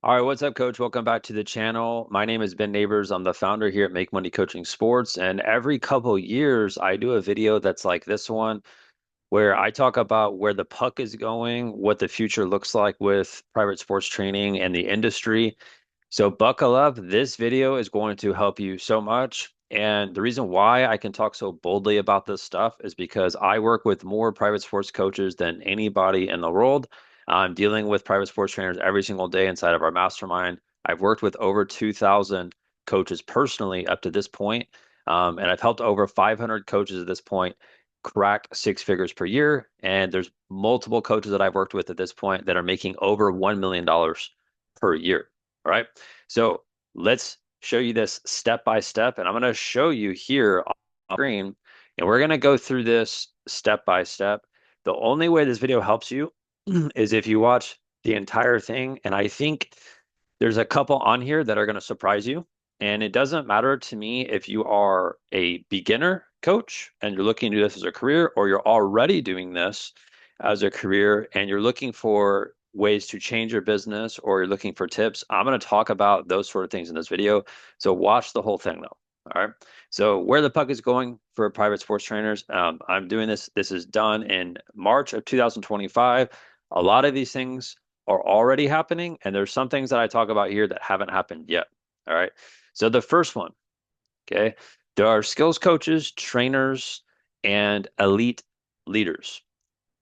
All right, what's up, Coach? Welcome back to the channel. My name is Ben Nabers. I'm the founder here at Make Money Coaching Sports, and every couple years I do a video that's like this one, where I talk about where the puck is going, what the future looks like with private sports training and the industry. So buckle up. This video is going to help you so much. And the reason why I can talk so boldly about this stuff is because I work with more private sports coaches than anybody in the world. I'm dealing with private sports trainers every single day inside of our mastermind. I've worked with over 2,000 coaches personally up to this point. And I've helped over 500 coaches at this point crack six figures per year. And there's multiple coaches that I've worked with at this point that are making over $1 million per year. All right. So let's show you this step by step. And I'm going to show you here on the screen. And we're going to go through this step by step. The only way this video helps you is if you watch the entire thing. And I think there's a couple on here that are going to surprise you. And it doesn't matter to me if you are a beginner coach and you're looking to do this as a career, or you're already doing this as a career and you're looking for ways to change your business, or you're looking for tips. I'm going to talk about those sort of things in this video. So watch the whole thing though. All right. So where the puck is going for private sports trainers, I'm doing this. This is done in March of 2025. A lot of these things are already happening, and there's some things that I talk about here that haven't happened yet. All right. So the first one, okay, there are skills coaches, trainers, and elite leaders.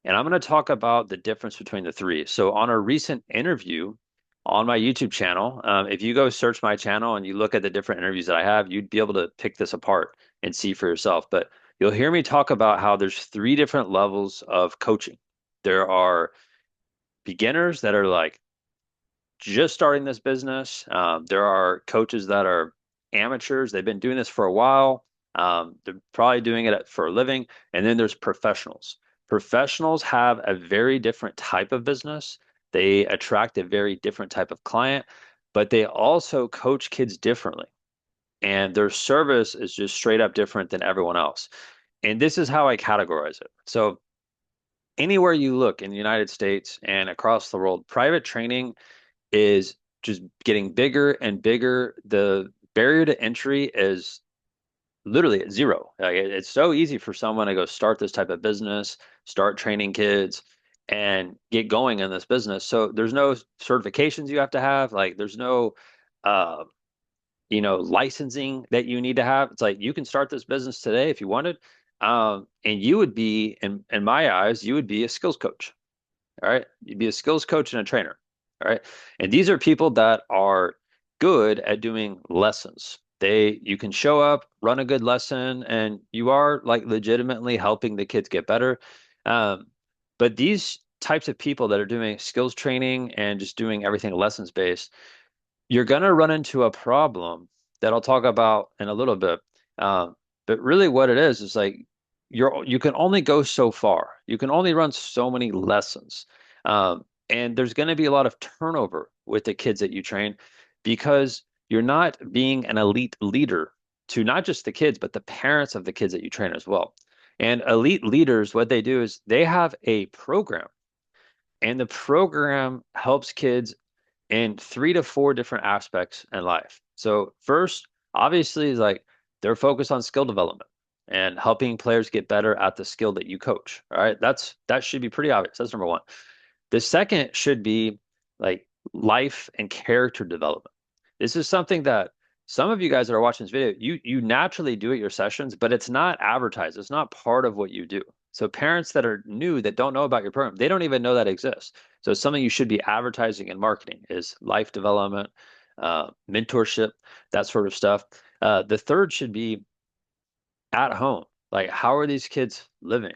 And I'm going to talk about the difference between the three. So on a recent interview on my YouTube channel, if you go search my channel and you look at the different interviews that I have, you'd be able to pick this apart and see for yourself. But you'll hear me talk about how there's three different levels of coaching. There are beginners that are like just starting this business. There are coaches that are amateurs. They've been doing this for a while. They're probably doing it for a living. And then there's professionals. Professionals have a very different type of business. They attract a very different type of client, but they also coach kids differently. And their service is just straight up different than everyone else. And this is how I categorize it. So anywhere you look in the United States and across the world, private training is just getting bigger and bigger. The barrier to entry is literally at zero. Like it's so easy for someone to go start this type of business, start training kids, and get going in this business. So there's no certifications you have to have. Like there's no, uh, licensing that you need to have. It's like you can start this business today if you wanted. And you would be, in my eyes, you would be a skills coach. All right. You'd be a skills coach and a trainer. All right. And these are people that are good at doing lessons. You can show up, run a good lesson, and you are like legitimately helping the kids get better. Um, but these types of people that are doing skills training and just doing everything lessons based, you're going to run into a problem that I'll talk about in a little bit. Um, but really what it is like you can only go so far. You can only run so many lessons. And there's going to be a lot of turnover with the kids that you train because you're not being an elite leader to not just the kids, but the parents of the kids that you train as well. And elite leaders, what they do is they have a program, and the program helps kids in three to four different aspects in life. So first, obviously, is like they're focused on skill development and helping players get better at the skill that you coach. All right. That should be pretty obvious. That's number one. The second should be like life and character development. This is something that some of you guys that are watching this video, you naturally do at your sessions, but it's not advertised. It's not part of what you do. So parents that are new that don't know about your program, they don't even know that exists. So it's something you should be advertising and marketing is life development, mentorship, that sort of stuff. The third should be at home. Like, how are these kids living?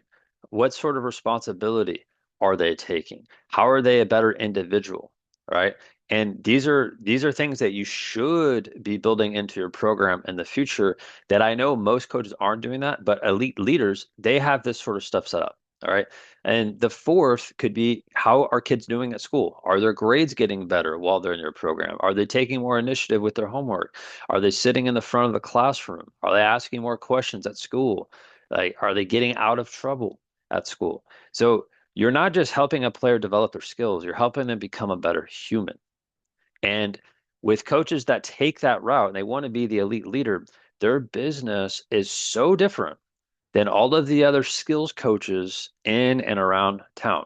What sort of responsibility are they taking? How are they a better individual? Right? And these are things that you should be building into your program in the future that I know most coaches aren't doing that, but elite leaders, they have this sort of stuff set up. All right. And the fourth could be, how are kids doing at school? Are their grades getting better while they're in your program? Are they taking more initiative with their homework? Are they sitting in the front of the classroom? Are they asking more questions at school? Like, are they getting out of trouble at school? So you're not just helping a player develop their skills, you're helping them become a better human. And with coaches that take that route and they want to be the elite leader, their business is so different than all of the other skills coaches in and around town.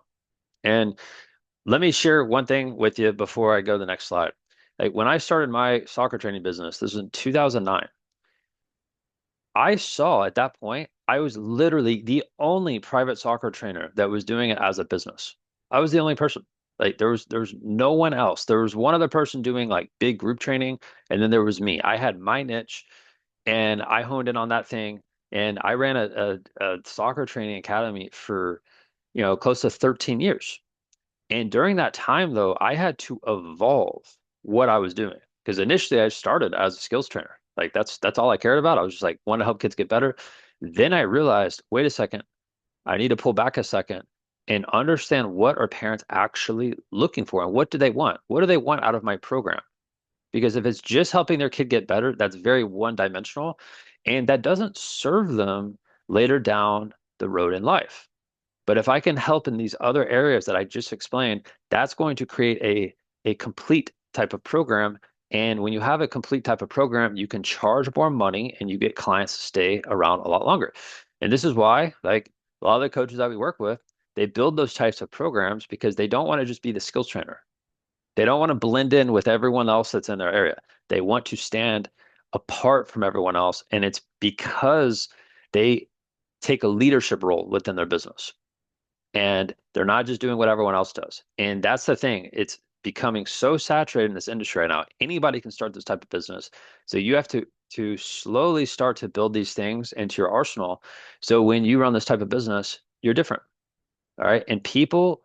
And let me share one thing with you before I go to the next slide. Like when I started my soccer training business, this was in 2009. I saw at that point, I was literally the only private soccer trainer that was doing it as a business. I was the only person. Like there was no one else. There was one other person doing like big group training, and then there was me. I had my niche and I honed in on that thing. And I ran a soccer training academy for, close to 13 years. And during that time, though, I had to evolve what I was doing because initially I started as a skills trainer. Like that's all I cared about. I was just like, want to help kids get better. Then I realized, wait a second, I need to pull back a second and understand what are parents actually looking for and what do they want? What do they want out of my program? Because if it's just helping their kid get better, that's very one-dimensional, and that doesn't serve them later down the road in life. But if I can help in these other areas that I just explained, that's going to create a complete type of program. And when you have a complete type of program, you can charge more money and you get clients to stay around a lot longer. And this is why, like a lot of the coaches that we work with, they build those types of programs because they don't want to just be the skills trainer. They don't want to blend in with everyone else that's in their area. They want to stand apart from everyone else. And it's because they take a leadership role within their business and they're not just doing what everyone else does. And that's the thing. It's becoming so saturated in this industry right now. Anybody can start this type of business. So you have to slowly start to build these things into your arsenal. So when you run this type of business, you're different. All right. And people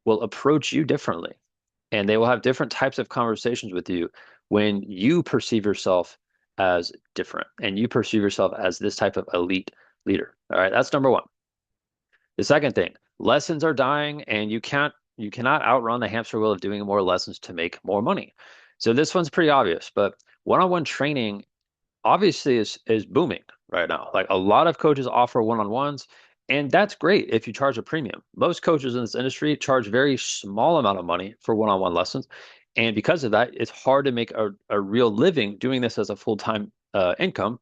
will approach you differently. And they will have different types of conversations with you when you perceive yourself as different and you perceive yourself as this type of elite leader. All right. That's number one. The second thing, lessons are dying and you cannot outrun the hamster wheel of doing more lessons to make more money. So this one's pretty obvious, but one-on-one training obviously is booming right now. Like a lot of coaches offer one-on-ones, and that's great if you charge a premium. Most coaches in this industry charge very small amount of money for one-on-one lessons. And because of that, it's hard to make a real living doing this as a full-time income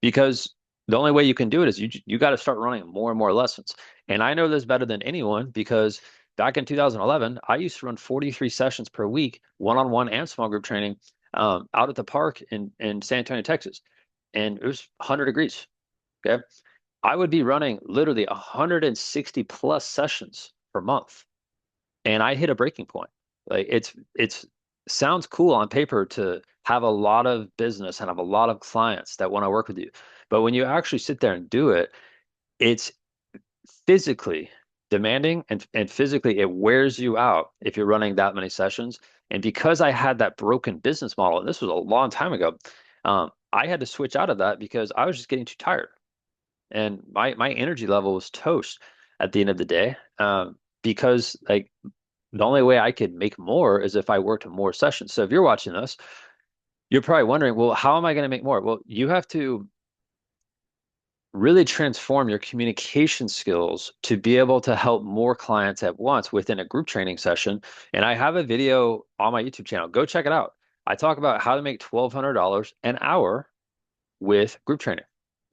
because the only way you can do it is you got to start running more and more lessons. And I know this better than anyone because back in 2011, I used to run 43 sessions per week, one-on-one and small group training, out at the park in San Antonio, Texas, and it was 100 degrees. Okay, I would be running literally 160 plus sessions per month, and I hit a breaking point. Like it's sounds cool on paper to have a lot of business and have a lot of clients that want to work with you. But when you actually sit there and do it, it's physically demanding and physically it wears you out if you're running that many sessions. And because I had that broken business model, and this was a long time ago, I had to switch out of that because I was just getting too tired and my energy level was toast at the end of the day. Because like the only way I could make more is if I worked more sessions. So if you're watching this, you're probably wondering, well, how am I going to make more? Well, you have to really transform your communication skills to be able to help more clients at once within a group training session. And I have a video on my YouTube channel. Go check it out. I talk about how to make $1,200 an hour with group training.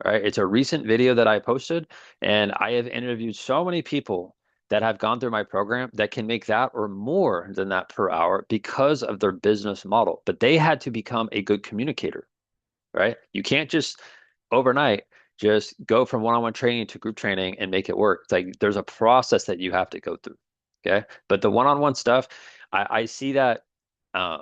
All right. It's a recent video that I posted, and I have interviewed so many people that have gone through my program that can make that or more than that per hour because of their business model. But they had to become a good communicator, right? You can't just overnight just go from one-on-one training to group training and make it work. It's like there's a process that you have to go through. Okay. But the one-on-one stuff, I see that uh,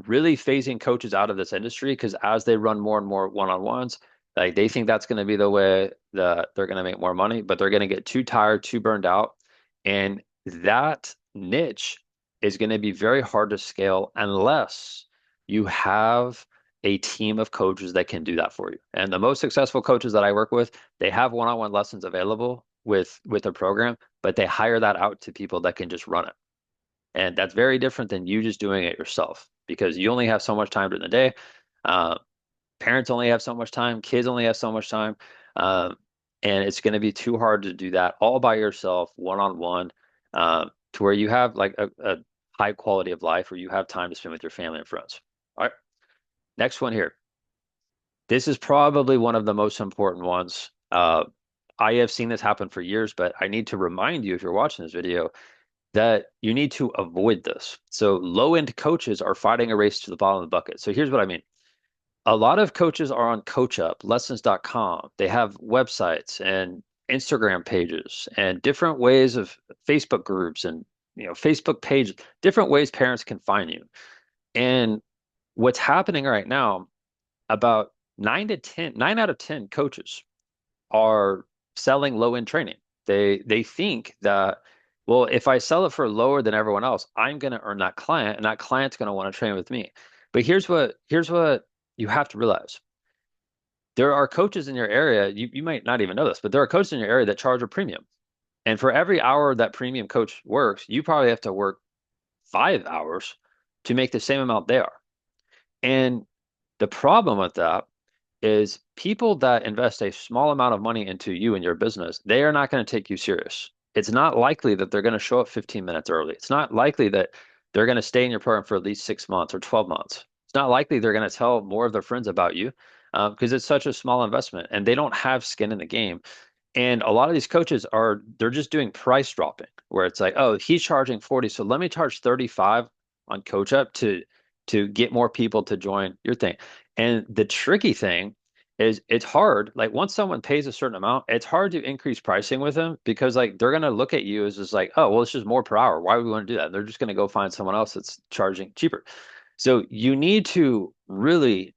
really phasing coaches out of this industry because as they run more and more one-on-ones, like they think that's going to be the way that they're going to make more money, but they're going to get too tired, too burned out. And that niche is going to be very hard to scale unless you have a team of coaches that can do that for you. And the most successful coaches that I work with, they have one-on-one lessons available with a program, but they hire that out to people that can just run it. And that's very different than you just doing it yourself because you only have so much time during the day. Uh, Parents only have so much time, kids only have so much time. Um, and it's going to be too hard to do that all by yourself, one on one, to where you have like a high quality of life where you have time to spend with your family and friends. All right. Next one here. This is probably one of the most important ones. I have seen this happen for years, but I need to remind you if you're watching this video that you need to avoid this. So low-end coaches are fighting a race to the bottom of the bucket. So here's what I mean. A lot of coaches are on CoachUp, lessons.com. They have websites and Instagram pages and different ways of Facebook groups and Facebook pages, different ways parents can find you. And what's happening right now, about 9 out of 10 coaches are selling low-end training. They think that, well, if I sell it for lower than everyone else, I'm going to earn that client, and that client's going to want to train with me. But here's what you have to realize. There are coaches in your area, you might not even know this, but there are coaches in your area that charge a premium. And for every hour that premium coach works, you probably have to work 5 hours to make the same amount they are. And the problem with that is people that invest a small amount of money into you and your business, they are not going to take you serious. It's not likely that they're going to show up 15 minutes early. It's not likely that they're going to stay in your program for at least 6 months or 12 months. It's not likely they're going to tell more of their friends about you because it's such a small investment and they don't have skin in the game. And a lot of these coaches they're just doing price dropping where it's like, oh, he's charging 40, so let me charge 35 on Coach Up to get more people to join your thing. And the tricky thing is it's hard. Like once someone pays a certain amount, it's hard to increase pricing with them because like they're gonna look at you as just like, oh, well, it's just more per hour. Why would we want to do that? And they're just gonna go find someone else that's charging cheaper. So you need to really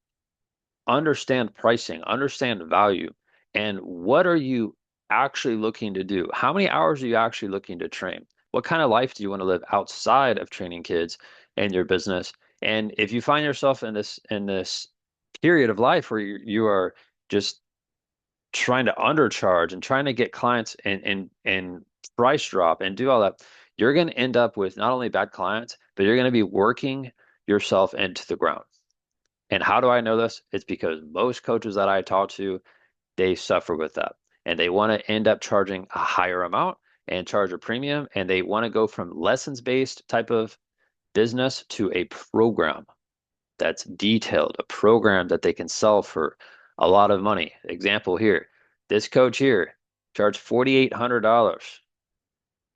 understand pricing, understand value, and what are you actually looking to do? How many hours are you actually looking to train? What kind of life do you want to live outside of training kids and your business? And if you find yourself in this period of life where you are just trying to undercharge and trying to get clients and price drop and do all that, you're going to end up with not only bad clients, but you're going to be working yourself into the ground. And how do I know this? It's because most coaches that I talk to, they suffer with that. And they want to end up charging a higher amount and charge a premium. And they want to go from lessons-based type of business to a program that's detailed, a program that they can sell for a lot of money. Example here, this coach here charged $4,800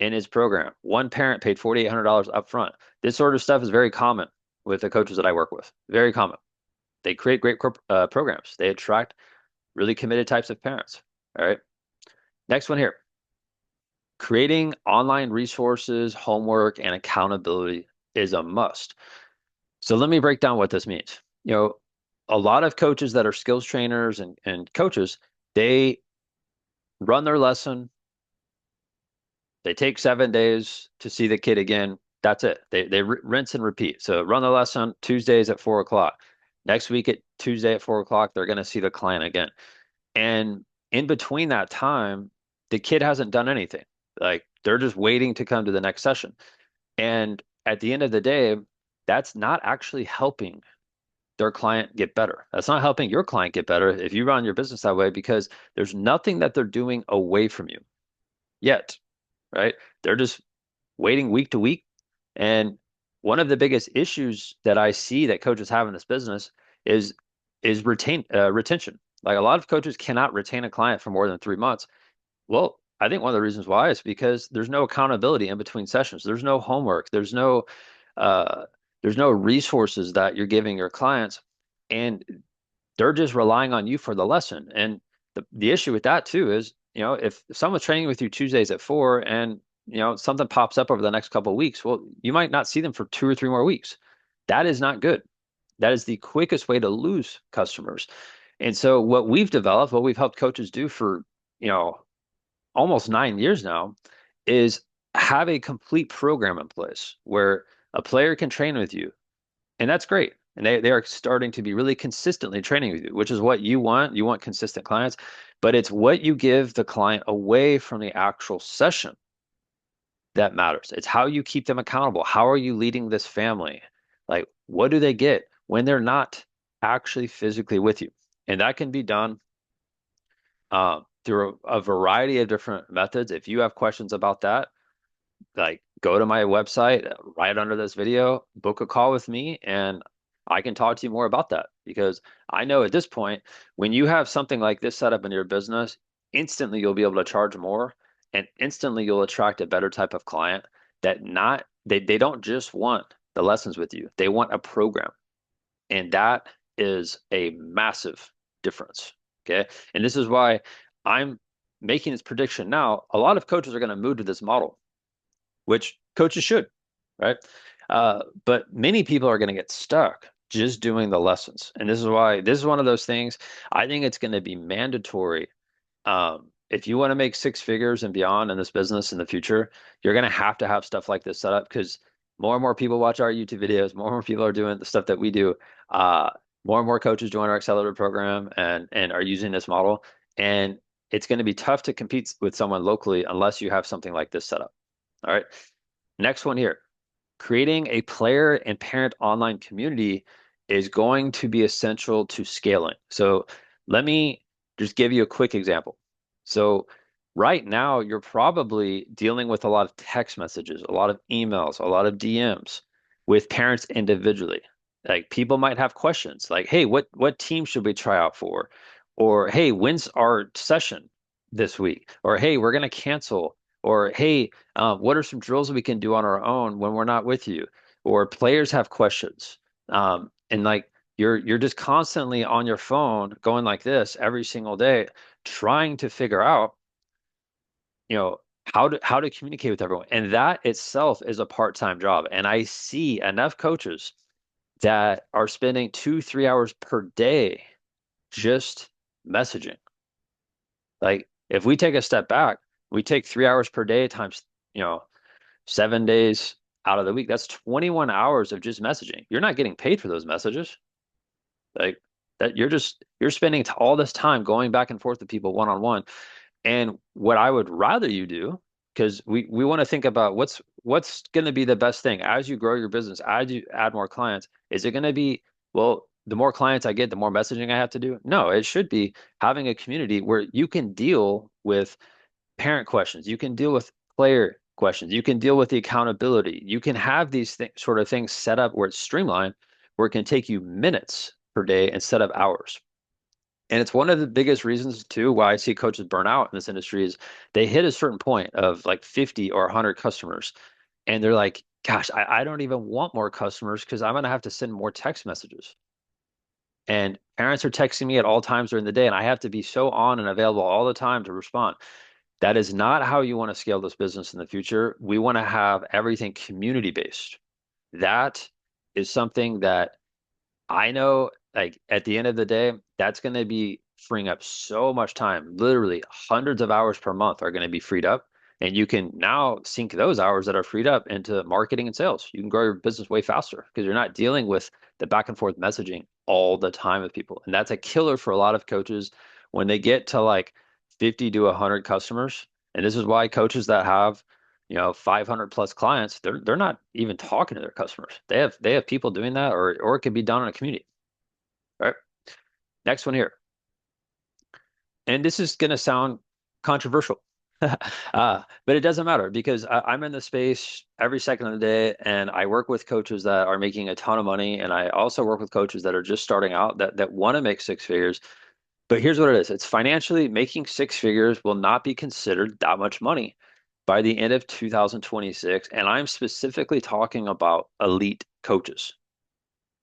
in his program. One parent paid $4,800 up front. This sort of stuff is very common with the coaches that I work with. Very common. They create great programs. They attract really committed types of parents. All right. Next one here. Creating online resources, homework, and accountability is a must. So let me break down what this means. A lot of coaches that are skills trainers and coaches, they run their lesson. They take 7 days to see the kid again. That's it. They rinse and repeat. So run the lesson Tuesdays at 4 o'clock. Next week at Tuesday at 4 o'clock, they're going to see the client again. And in between that time, the kid hasn't done anything. Like they're just waiting to come to the next session. And at the end of the day, that's not actually helping their client get better. That's not helping your client get better if you run your business that way because there's nothing that they're doing away from you yet, right? They're just waiting week to week. And one of the biggest issues that I see that coaches have in this business is retention. Like a lot of coaches cannot retain a client for more than 3 months. Well, I think one of the reasons why is because there's no accountability in between sessions. There's no homework. Uh, there's no resources that you're giving your clients, and they're just relying on you for the lesson. And the issue with that too is, if someone's training with you Tuesdays at 4 and something pops up over the next couple of weeks, well, you might not see them for 2 or 3 more weeks. That is not good. That is the quickest way to lose customers. And so what we've helped coaches do for, you know, almost 9 years now is have a complete program in place where a player can train with you. And that's great. And they are starting to be really consistently training with you, which is what you want. You want consistent clients, but it's what you give the client away from the actual session that matters. It's how you keep them accountable. How are you leading this family? Like, what do they get when they're not actually physically with you? And that can be done through a variety of different methods. If you have questions about that, like go to my website right under this video, book a call with me, and I can talk to you more about that. Because I know at this point, when you have something like this set up in your business, instantly you'll be able to charge more, and instantly you'll attract a better type of client that not they don't just want the lessons with you. They want a program. And that is a massive difference. Okay. And this is why I'm making this prediction now. A lot of coaches are going to move to this model, which coaches should, right? But many people are going to get stuck just doing the lessons. And this is why this is one of those things. I think it's going to be mandatory. If you want to make six figures and beyond in this business in the future, you're going to have stuff like this set up because more and more people watch our YouTube videos, more and more people are doing the stuff that we do. Uh, More and more coaches join our accelerator program and are using this model. And it's going to be tough to compete with someone locally unless you have something like this set up. All right. Next one here. Creating a player and parent online community is going to be essential to scaling. So let me just give you a quick example. So right now, you're probably dealing with a lot of text messages, a lot of emails, a lot of DMs with parents individually. Like people might have questions like, hey, what team should we try out for? Or hey, when's our session this week? Or hey, we're gonna cancel. Or hey, what are some drills we can do on our own when we're not with you? Or players have questions. And like you're just constantly on your phone going like this every single day, trying to figure out, you know, how to communicate with everyone. And that itself is a part-time job. And I see enough coaches that are spending 2, 3 hours per day just messaging. Like if we take a step back, we take 3 hours per day times, you know, 7 days out of the week. That's 21 hours of just messaging. You're not getting paid for those messages. Like that you're spending all this time going back and forth with people one on one. And what I would rather you do, because we want to think about what's going to be the best thing as you grow your business, as you add more clients. Is it going to be, well, the more clients I get, the more messaging I have to do? No, it should be having a community where you can deal with parent questions. You can deal with player questions. You can deal with the accountability. You can have these sort of things set up where it's streamlined, where it can take you minutes per day instead of hours. And it's one of the biggest reasons too why I see coaches burn out in this industry is they hit a certain point of like 50 or 100 customers, and they're like, gosh, I don't even want more customers because I'm gonna have to send more text messages. And parents are texting me at all times during the day, and I have to be so on and available all the time to respond. That is not how you want to scale this business in the future. We want to have everything community based. That is something that I know, like at the end of the day, that's going to be freeing up so much time. Literally, hundreds of hours per month are going to be freed up. And you can now sink those hours that are freed up into marketing and sales. You can grow your business way faster because you're not dealing with the back and forth messaging all the time with people. And that's a killer for a lot of coaches when they get to like 50 to 100 customers. And this is why coaches that have 500 plus clients, they're not even talking to their customers. They have people doing that, or it could be done in a community. Right. Next one here. And this is going to sound controversial, but it doesn't matter because I'm in the space every second of the day, and I work with coaches that are making a ton of money, and I also work with coaches that are just starting out that want to make six figures. But here's what it is: it's financially making six figures will not be considered that much money by the end of 2026, and I'm specifically talking about elite coaches.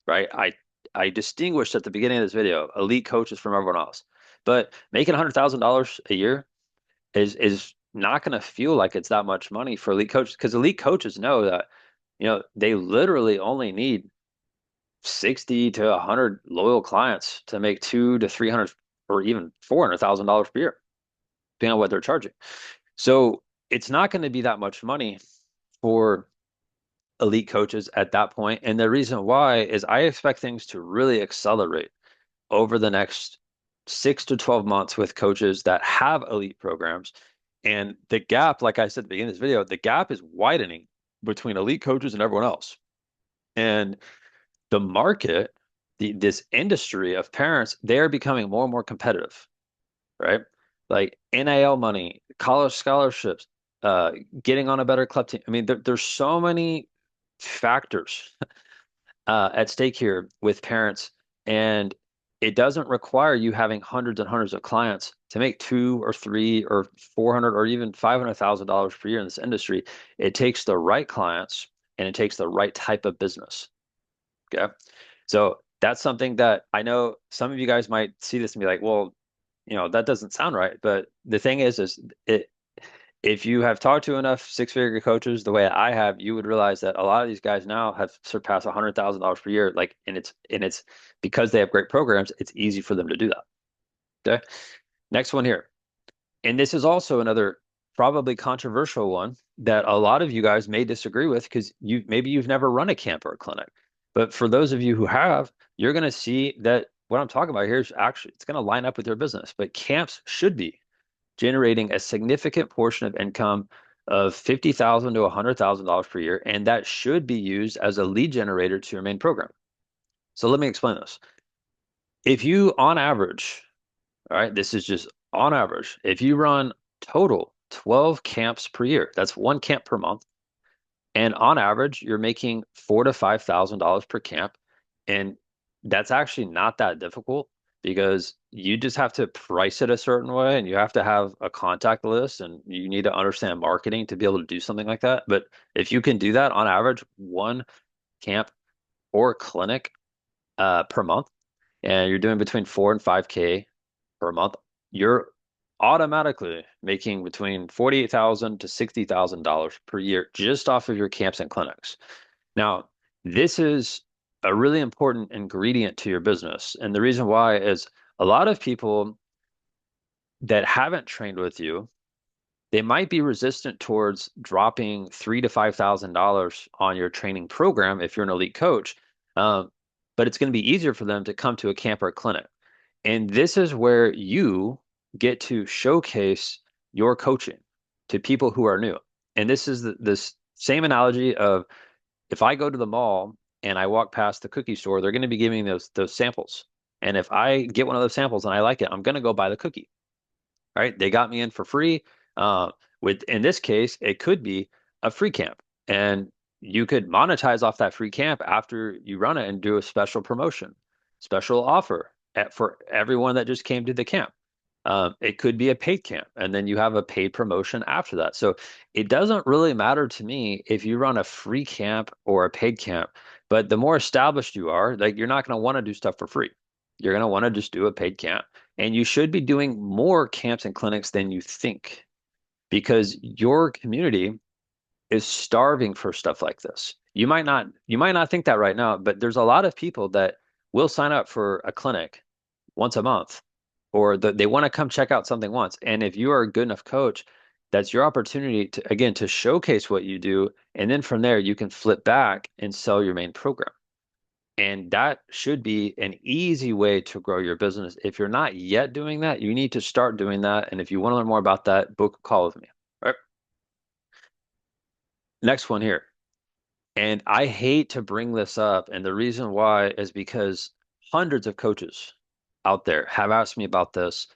Right? I distinguished at the beginning of this video elite coaches from everyone else. But making $100,000 a year is not going to feel like it's that much money for elite coaches because elite coaches know that they literally only need 60 to 100 loyal clients to make 2 to 300 or even $400,000 per year, depending on what they're charging. So it's not going to be that much money for elite coaches at that point. And the reason why is I expect things to really accelerate over the next 6 to 12 months with coaches that have elite programs. And the gap, like I said at the beginning of this video, the gap is widening between elite coaches and everyone else. And the market, this industry of parents, they're becoming more and more competitive, right? Like NIL money, college scholarships, uh, getting on a better club team. I mean, there's so many factors at stake here with parents, and it doesn't require you having hundreds and hundreds of clients to make two or three or 400 or even $500,000 per year in this industry. It takes the right clients and it takes the right type of business. Okay. So that's something that I know some of you guys might see this and be like, well, that doesn't sound right. But the thing is it if you have talked to enough six-figure coaches the way I have, you would realize that a lot of these guys now have surpassed $100,000 per year. Like, and it's because they have great programs, it's easy for them to do that. Okay. Next one here. And this is also another probably controversial one that a lot of you guys may disagree with because you've never run a camp or a clinic. But for those of you who have, you're going to see that what I'm talking about here is actually it's going to line up with your business. But camps should be generating a significant portion of income of $50,000 to $100,000 per year, and that should be used as a lead generator to your main program. So let me explain this. If you, on average, all right, this is just on average, if you run total 12 camps per year, that's one camp per month, and on average, you're making $4,000 to $5,000 per camp. And that's actually not that difficult because you just have to price it a certain way and you have to have a contact list and you need to understand marketing to be able to do something like that. But if you can do that on average, one camp or clinic per month, and you're doing between 4 and 5K per month, you're automatically making between 48,000 to $60,000 per year just off of your camps and clinics. Now, this is a really important ingredient to your business. And the reason why is a lot of people that haven't trained with you, they might be resistant towards dropping $3,000 to $5,000 on your training program if you're an elite coach. Um, but it's going to be easier for them to come to a camp or a clinic. And this is where you get to showcase your coaching to people who are new. And this is this same analogy of if I go to the mall and I walk past the cookie store, they're going to be giving those samples. And if I get one of those samples and I like it, I'm going to go buy the cookie. Right? They got me in for free. Uh, with in this case, it could be a free camp, and you could monetize off that free camp after you run it and do a special promotion, special offer for everyone that just came to the camp. It could be a paid camp, and then you have a paid promotion after that. So it doesn't really matter to me if you run a free camp or a paid camp, but the more established you are, like you're not going to want to do stuff for free. You're going to want to just do a paid camp. And you should be doing more camps and clinics than you think because your community is starving for stuff like this. You might not think that right now, but there's a lot of people that will sign up for a clinic once a month or they want to come check out something once. And if you are a good enough coach, that's your opportunity to again to showcase what you do. And then from there you can flip back and sell your main program. And that should be an easy way to grow your business. If you're not yet doing that, you need to start doing that. And if you want to learn more about that, book a call with me. All right. Next one here. And I hate to bring this up. And the reason why is because hundreds of coaches out there have asked me about this.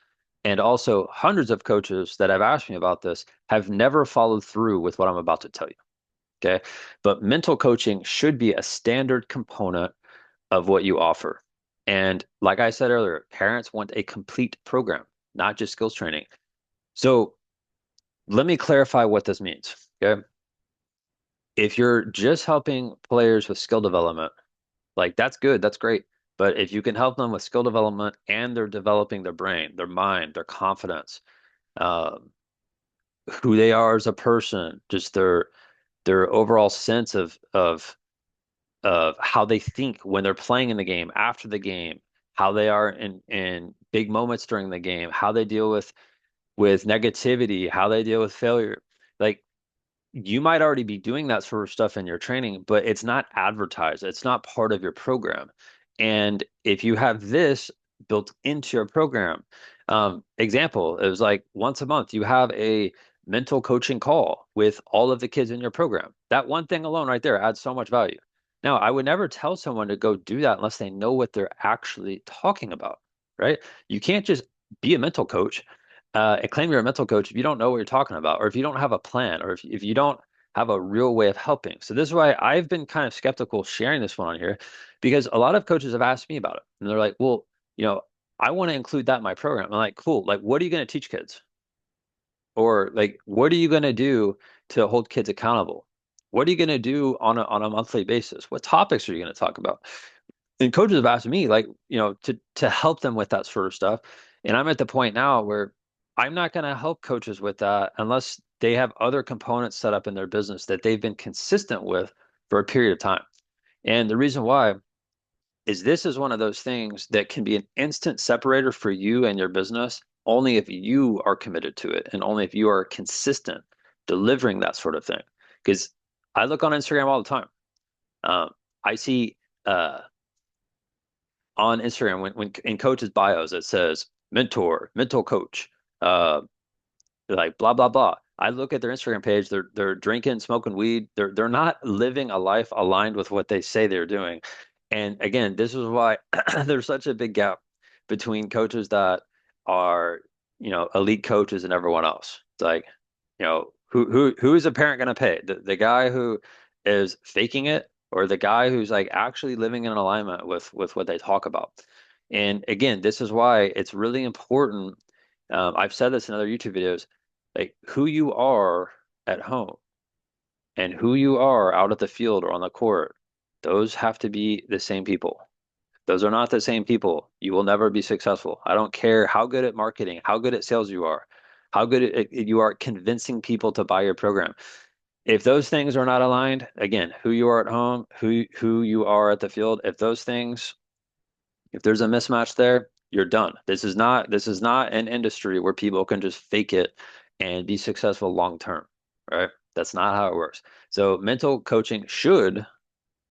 And also, hundreds of coaches that have asked me about this have never followed through with what I'm about to tell you. Okay. But mental coaching should be a standard component of what you offer. And like I said earlier, parents want a complete program, not just skills training. So let me clarify what this means. Okay. If you're just helping players with skill development, like that's good, that's great. But if you can help them with skill development and they're developing their brain, their mind, their confidence, um, who they are as a person, just their overall sense of how they think when they're playing in the game, after the game, how they are in big moments during the game, how they deal with negativity, how they deal with failure. Like you might already be doing that sort of stuff in your training, but it's not advertised. It's not part of your program. And if you have this built into your program, example, it was like once a month you have a mental coaching call with all of the kids in your program. That one thing alone right there adds so much value. Now, I would never tell someone to go do that unless they know what they're actually talking about, right? You can't just be a mental coach and claim you're a mental coach if you don't know what you're talking about, or if you don't have a plan, or if you don't have a real way of helping. So this is why I've been kind of skeptical sharing this one on here, because a lot of coaches have asked me about it, and they're like, "Well, you know, I want to include that in my program." I'm like, "Cool. Like, what are you going to teach kids? Or like, what are you going to do to hold kids accountable? What are you going to do on a monthly basis? What topics are you going to talk about?" And coaches have asked me, like, to help them with that sort of stuff. And I'm at the point now where I'm not going to help coaches with that unless they have other components set up in their business that they've been consistent with for a period of time. And the reason why is this is one of those things that can be an instant separator for you and your business only if you are committed to it and only if you are consistent delivering that sort of thing. Because I look on Instagram all the time. Um, I see on Instagram when in coaches' bios it says mentor, mental coach, uh, like blah blah blah. I look at their Instagram page, they're drinking, smoking weed. They're not living a life aligned with what they say they're doing. And again, this is why there's such a big gap between coaches that are, elite coaches and everyone else. It's like, who is a parent going to pay? The guy who is faking it or the guy who's like actually living in alignment with what they talk about. And again, this is why it's really important. I've said this in other YouTube videos, like who you are at home and who you are out at the field or on the court, those have to be the same people. Those are not the same people. You will never be successful. I don't care how good at marketing, how good at sales you are, how good you are at convincing people to buy your program. If those things are not aligned, again, who you are at home, who you are at the field, if there's a mismatch there, you're done. This is not an industry where people can just fake it and be successful long term, right? That's not how it works. So mental coaching should,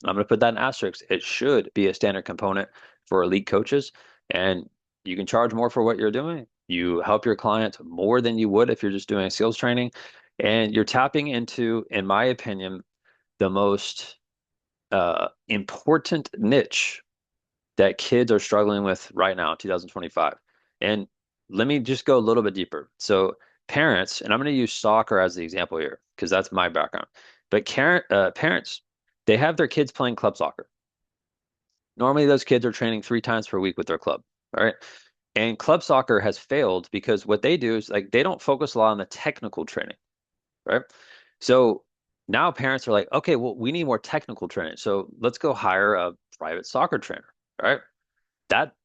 I'm going to put that in asterisks, it should be a standard component for elite coaches. And you can charge more for what you're doing. You help your clients more than you would if you're just doing skills training. And you're tapping into, in my opinion, the most important niche that kids are struggling with right now, 2025. And let me just go a little bit deeper. So parents, and I'm going to use soccer as the example here because that's my background. But parents, they have their kids playing club soccer. Normally, those kids are training 3 times per week with their club, all right? And club soccer has failed because what they do is like they don't focus a lot on the technical training, right? So now parents are like, okay, well, we need more technical training. So let's go hire a private soccer trainer, right? That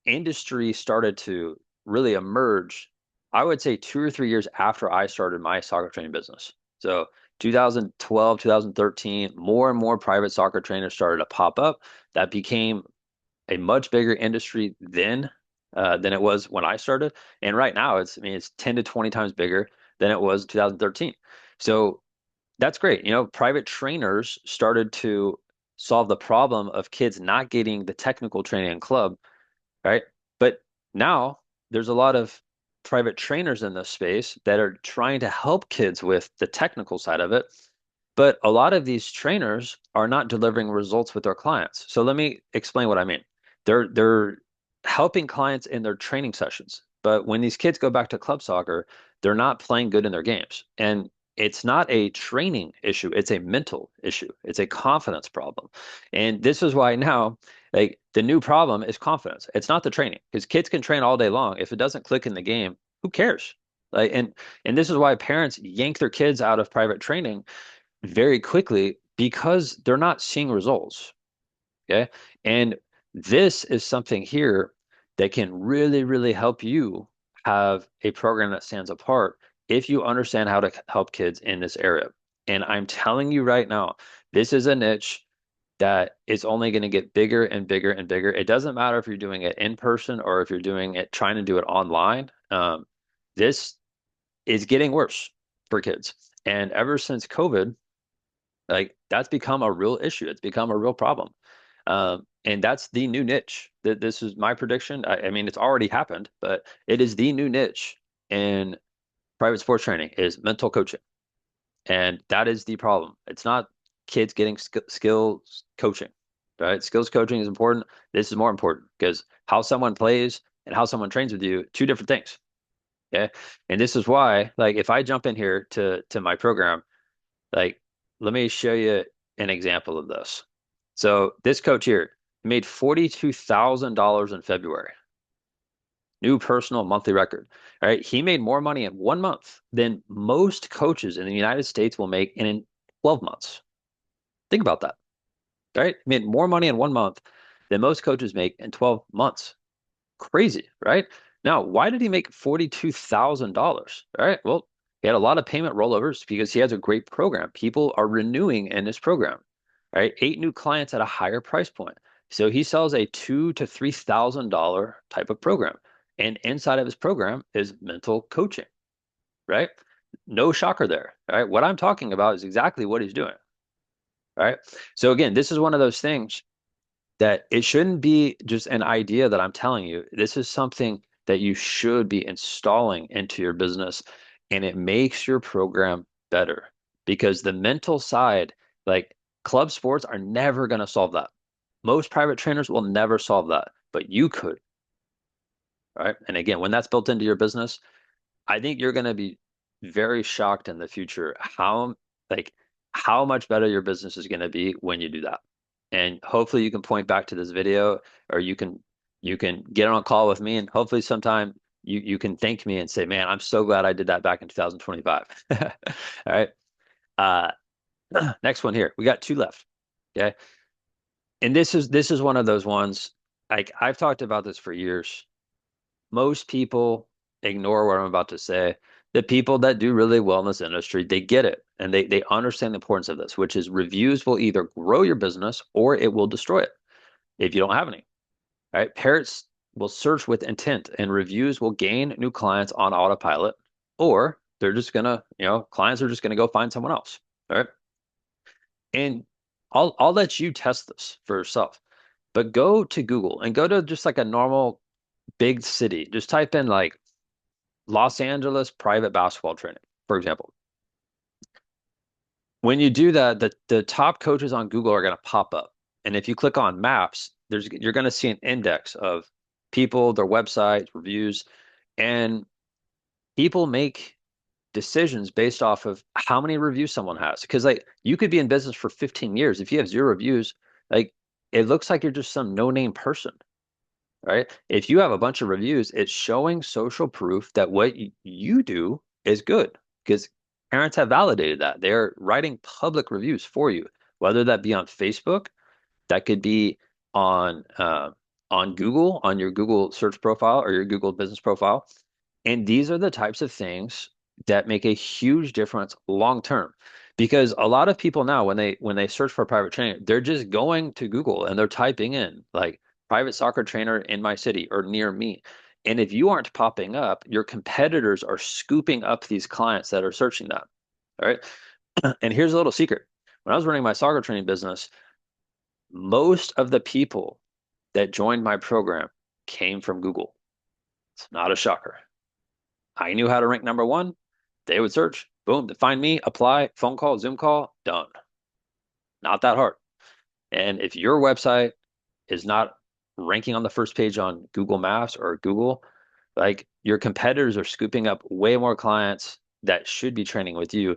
industry started to really emerge, I would say 2 or 3 years after I started my soccer training business. So 2012, 2013, more and more private soccer trainers started to pop up. That became a much bigger industry then than it was when I started. And right now it's 10 to 20 times bigger than it was in 2013. So that's great. Private trainers started to solve the problem of kids not getting the technical training in club, right? But now there's a lot of private trainers in this space that are trying to help kids with the technical side of it. But a lot of these trainers are not delivering results with their clients. So let me explain what I mean. They're helping clients in their training sessions, but when these kids go back to club soccer, they're not playing good in their games. And it's not a training issue, it's a mental issue. It's a confidence problem. And this is why now, like the new problem is confidence. It's not the training, because kids can train all day long. If it doesn't click in the game, who cares? Like, and this is why parents yank their kids out of private training very quickly because they're not seeing results. Okay. And this is something here that can really, really help you have a program that stands apart if you understand how to help kids in this area. And I'm telling you right now, this is a niche that is only going to get bigger and bigger and bigger. It doesn't matter if you're doing it in person or if you're doing it, trying to do it online. This is getting worse for kids. And ever since COVID, like that's become a real issue. It's become a real problem. And that's the new niche. That this is my prediction. I mean, it's already happened, but it is the new niche in private sports training is mental coaching. And that is the problem. It's not kids getting skills coaching, right? Skills coaching is important. This is more important because how someone plays and how someone trains with you, two different things. Yeah. And this is why, like, if I jump in here to my program, like, let me show you an example of this. So this coach here made $42,000 in February, new personal monthly record. All right. He made more money in 1 month than most coaches in the United States will make in 12 months. Think about that. All right. He made more money in 1 month than most coaches make in 12 months. Crazy, right? Now, why did he make $42,000? All right. Well, he had a lot of payment rollovers because he has a great program. People are renewing in this program, right? 8 new clients at a higher price point. So he sells a $2,000 to $3,000 type of program. And inside of his program is mental coaching, right? No shocker there, right? What I'm talking about is exactly what he's doing, right? So again, this is one of those things that it shouldn't be just an idea that I'm telling you. This is something that you should be installing into your business, and it makes your program better because the mental side, like club sports, are never going to solve that. Most private trainers will never solve that, but you could, right? And again, when that's built into your business, I think you're going to be very shocked in the future like how much better your business is going to be when you do that. And hopefully you can point back to this video, or you can get on a call with me, and hopefully sometime you can thank me and say, "Man, I'm so glad I did that back in 2025." All right. Uh, next one here. We got two left. Okay. And this is one of those ones, like I've talked about this for years. Most people ignore what I'm about to say. The people that do really well in this industry, they get it and they understand the importance of this, which is reviews will either grow your business or it will destroy it if you don't have any. Right? Parrots will search with intent and reviews will gain new clients on autopilot, or they're just gonna, clients are just gonna go find someone else. All right. And I'll let you test this for yourself. But go to Google and go to just like a normal big city. Just type in like Los Angeles private basketball training, for example. When you do that, the top coaches on Google are going to pop up. And if you click on maps, you're going to see an index of people, their websites, reviews, and people make decisions based off of how many reviews someone has. Because like you could be in business for 15 years. If you have zero reviews, like it looks like you're just some no-name person, right? If you have a bunch of reviews, it's showing social proof that what you do is good because parents have validated that. They're writing public reviews for you, whether that be on Facebook, that could be on Google, on your Google search profile or your Google business profile. And these are the types of things that make a huge difference long term. Because a lot of people now, when they search for a private trainer, they're just going to Google and they're typing in like private soccer trainer in my city or near me. And if you aren't popping up, your competitors are scooping up these clients that are searching that. All right. And here's a little secret. When I was running my soccer training business, most of the people that joined my program came from Google. It's not a shocker. I knew how to rank number one. They would search, boom, to find me, apply, phone call, Zoom call, done. Not that hard. And if your website is not ranking on the first page on Google Maps or Google, like your competitors are scooping up way more clients that should be training with you.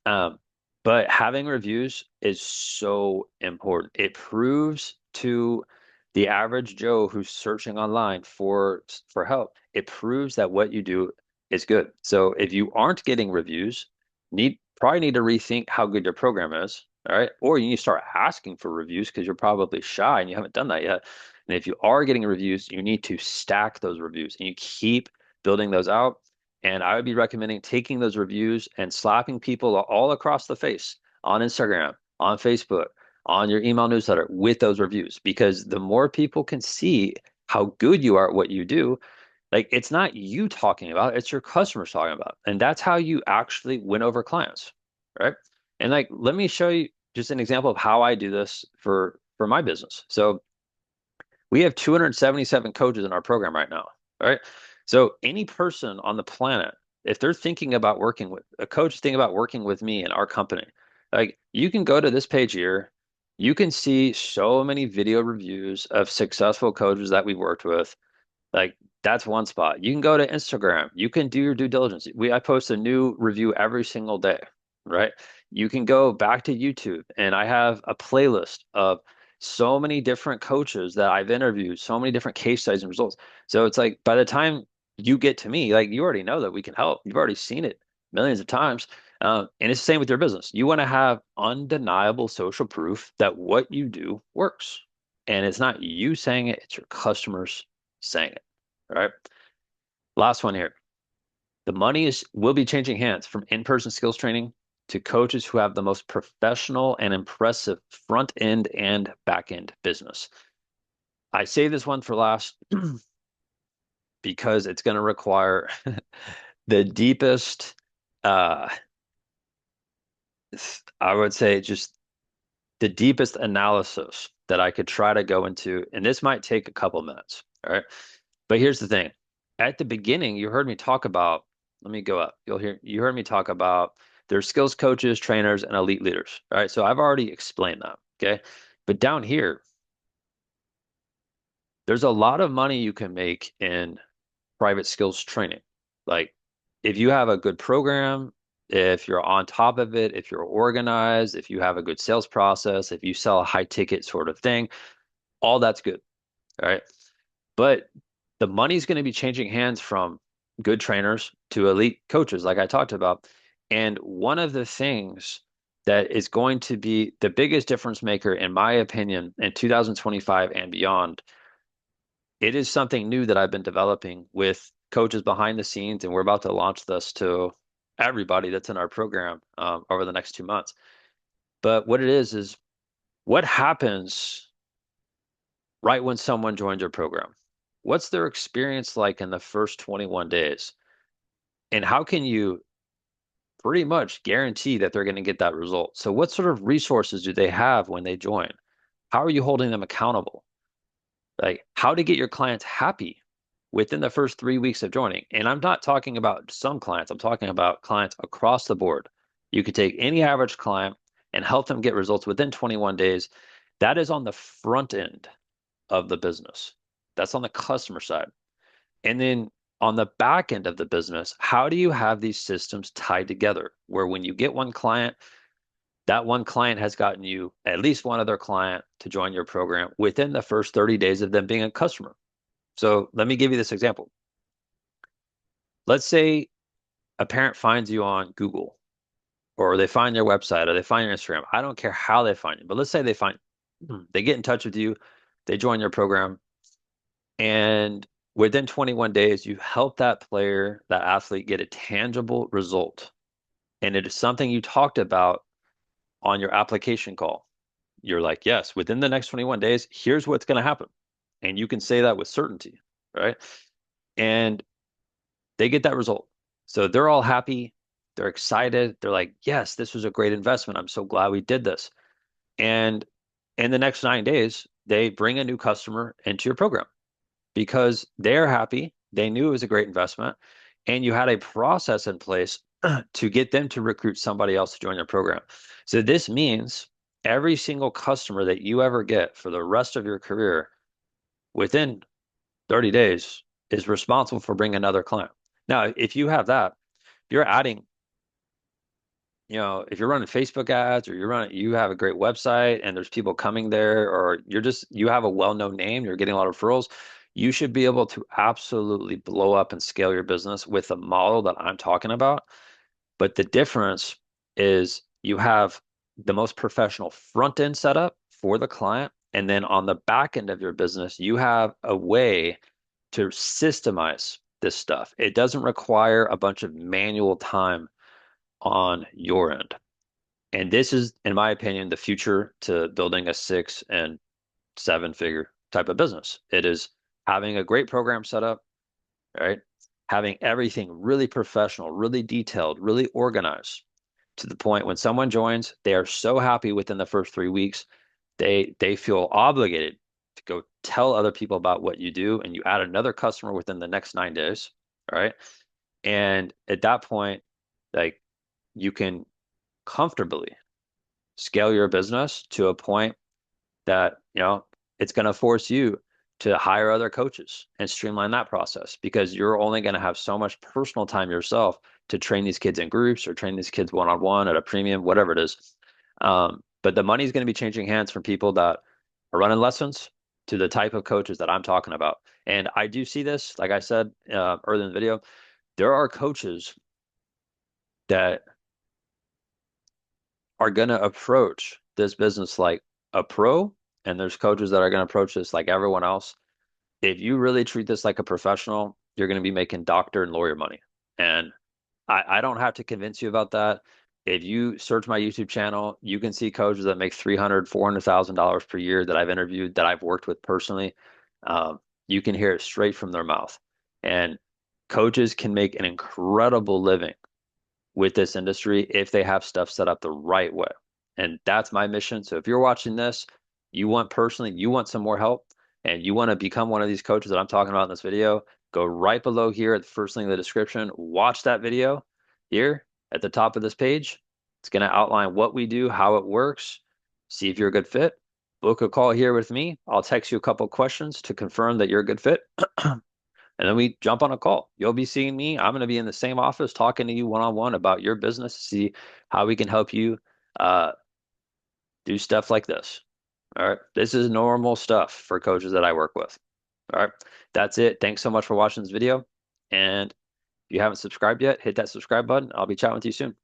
Um, but having reviews is so important. It proves to the average Joe who's searching online for help, it proves that what you do is good. So if you aren't getting reviews, probably need to rethink how good your program is. All right. Or you need to start asking for reviews because you're probably shy and you haven't done that yet. And if you are getting reviews, you need to stack those reviews and you keep building those out. And I would be recommending taking those reviews and slapping people all across the face on Instagram, on Facebook, on your email newsletter with those reviews. Because the more people can see how good you are at what you do, like it's not you talking about, it's your customers talking about. And that's how you actually win over clients, right? And like, let me show you just an example of how I do this for my business. So we have 277 coaches in our program right now, right? So any person on the planet, if they're thinking about working with a coach, thinking about working with me and our company, like you can go to this page here, you can see so many video reviews of successful coaches that we've worked with. Like That's one spot. You can go to Instagram. You can do your due diligence. I post a new review every single day, right? You can go back to YouTube, and I have a playlist of so many different coaches that I've interviewed, so many different case studies and results. So it's like by the time you get to me, like you already know that we can help. You've already seen it millions of times. And it's the same with your business. You want to have undeniable social proof that what you do works. And it's not you saying it, it's your customers saying it. All right. Last one here. The money is will be changing hands from in-person skills training to coaches who have the most professional and impressive front end and back end business. I say this one for last because it's going to require the deepest, uh, I would say just the deepest analysis that I could try to go into. And this might take a couple minutes. All right. But here's the thing. At the beginning, you heard me talk about, let me go up. You heard me talk about there's skills coaches, trainers, and elite leaders. All right. So I've already explained that. Okay. But down here, there's a lot of money you can make in private skills training. Like if you have a good program, if you're on top of it, if you're organized, if you have a good sales process, if you sell a high ticket sort of thing, all that's good. All right. But the money's going to be changing hands from good trainers to elite coaches, like I talked about. And one of the things that is going to be the biggest difference maker, in my opinion, in 2025 and beyond, it is something new that I've been developing with coaches behind the scenes, and we're about to launch this to everybody that's in our program over the next 2 months. But what it is what happens right when someone joins your program? What's their experience like in the first 21 days? And how can you pretty much guarantee that they're going to get that result? So, what sort of resources do they have when they join? How are you holding them accountable? Like, how to get your clients happy within the first 3 weeks of joining. And I'm not talking about some clients, I'm talking about clients across the board. You could take any average client and help them get results within 21 days. That is on the front end of the business. That's on the customer side. And then on the back end of the business, how do you have these systems tied together where when you get one client, that one client has gotten you at least one other client to join your program within the first 30 days of them being a customer? So let me give you this example. Let's say a parent finds you on Google or they find your website or they find your Instagram. I don't care how they find you, but let's say they get in touch with you, they join your program, and within 21 days, you help that player, that athlete get a tangible result. And it is something you talked about on your application call. You're like, yes, within the next 21 days, here's what's going to happen. And you can say that with certainty, right? And they get that result. So they're all happy. They're excited. They're like, yes, this was a great investment. I'm so glad we did this. And in the next 9 days, they bring a new customer into your program because they're happy. They knew it was a great investment. And you had a process in place to get them to recruit somebody else to join your program. So this means every single customer that you ever get for the rest of your career within 30 days is responsible for bringing another client. Now, if you have that, you're adding, if you're running Facebook ads or you have a great website and there's people coming there, or you have a well-known name, you're getting a lot of referrals, you should be able to absolutely blow up and scale your business with the model that I'm talking about. But the difference is you have the most professional front end setup for the client. And then on the back end of your business, you have a way to systemize this stuff. It doesn't require a bunch of manual time on your end. And this is, in my opinion, the future to building a 6 and 7 figure type of business. It is having a great program set up, right? Having everything really professional, really detailed, really organized to the point when someone joins, they are so happy within the first 3 weeks, they feel obligated to go tell other people about what you do, and you add another customer within the next 9 days, right? And at that point, like you can comfortably scale your business to a point that, it's going to force you to hire other coaches and streamline that process because you're only going to have so much personal time yourself to train these kids in groups or train these kids one-on-one at a premium, whatever it is. But the money is going to be changing hands from people that are running lessons to the type of coaches that I'm talking about. And I do see this, like I said earlier in the video, there are coaches that are going to approach this business like a pro, and there's coaches that are going to approach this like everyone else. If you really treat this like a professional, you're going to be making doctor and lawyer money. And I don't have to convince you about that. If you search my YouTube channel, you can see coaches that make $300,000, $400,000 per year that I've interviewed, that I've worked with personally. You can hear it straight from their mouth. And coaches can make an incredible living with this industry if they have stuff set up the right way. And that's my mission. So if you're watching this, you want some more help and you want to become one of these coaches that I'm talking about in this video, go right below here at the first link in the description. Watch that video here at the top of this page. It's going to outline what we do, how it works, see if you're a good fit. Book a call here with me. I'll text you a couple questions to confirm that you're a good fit. And then we jump on a call. You'll be seeing me. I'm going to be in the same office talking to you one-on-one about your business to see how we can help you uh, do stuff like this. All right. This is normal stuff for coaches that I work with. All right. That's it. Thanks so much for watching this video. And if you haven't subscribed yet, hit that subscribe button. I'll be chatting with you soon.